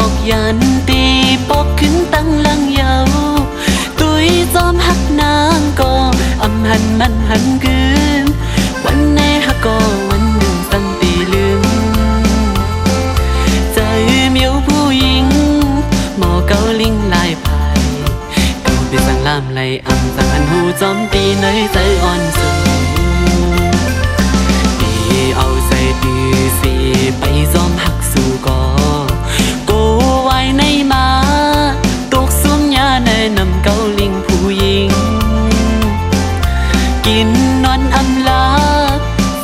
อกยันตีปกขึ้นตั้งลังเยาตุยจอมหักนางก็อำหันมันหันคืนวันไหนหักก็วันหนึ่งตั้งตีลืมใจเมียวผู้หญิงหมอเกาลิงลายพายเกาไปสั่งลามไหลอำสั่งอันหูจอมตีในใจอ่อนสูตีเอาใจตีสีไปจอมหักสู่ก็กูไว้ในมาตกซุ้มยาในนำเกาลิงผู้หญิงกินนอนอำลา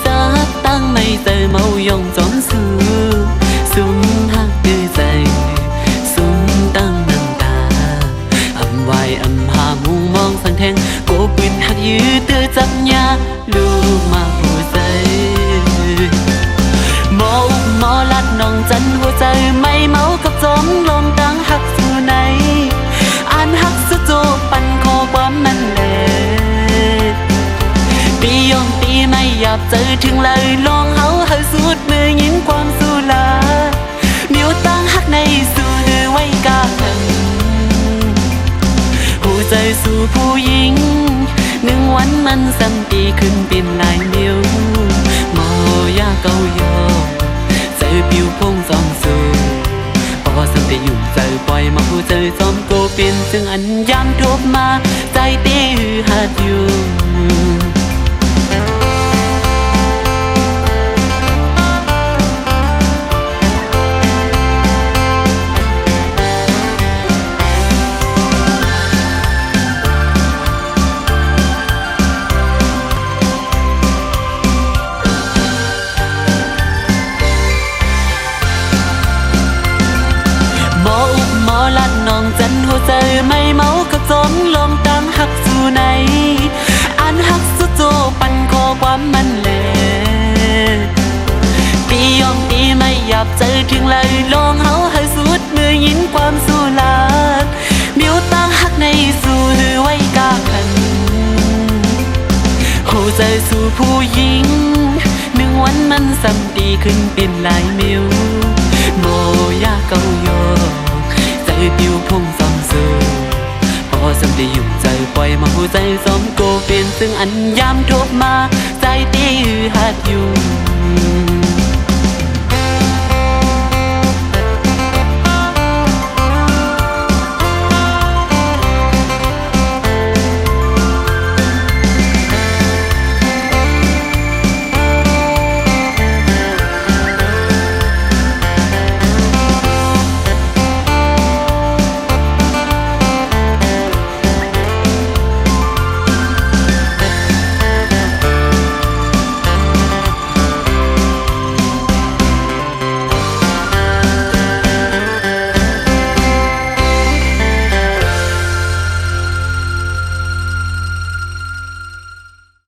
สักตั้งไม่เจอเมายองจอมสูซุ้มหักดื้อใจซุ้มตั้งน้ำตาอำไว้อำหามุงมองสังแทงโกปืนหักยื้อเตือจับยาลูกมาหัวใจหมออุกหมอลัดน้องจันหัวใจไม่เมากับจอมลมตั้งหักสู่ไหนอ่านหักสุดโจปันคอความมันแหลตียองตีไม่หยาบเจอถึงเลยลองเฮาสุดมือยินความสู้ลาเดี๋ยวตั้งหักในสู่เดือไว้กาหันหัวใจสู่ผู้หญิงหนึ่งวันมันซ้ำตีขึ้นเป็นลายเดียวหมอยาเกายอใจปิวพงจอมสูพอซ้ำตีอยู่ใจปล่อยมาผู้ใจจอมโกเป็นซึ่งอันย้ำทบมาใจตีหือหัดอยู่ลัดน้องจันหัวใจไม่เมากับจมลมตั้งหักสู่ไหนอ่านหักสุดโจปันคอความมันแหลตียอมตีไม่หยาบใจถึงเลยลองเฮาให้สุดมือยินความสู้ลาดเมียวตั้งหักในสู่หือไว้กาขันหัวใจสู่ผู้หญิงหนึ่งวันมันซ้ำตีขึ้นเป็นลายเมียวโมยาเกายอใจปิวพงจอมสูพอซ้ำได้ยุ่งใจปล่อยมาหัวใจจอมโกเป็นซึ่งอันย้ำทบมาใจตีหือหัดอยู่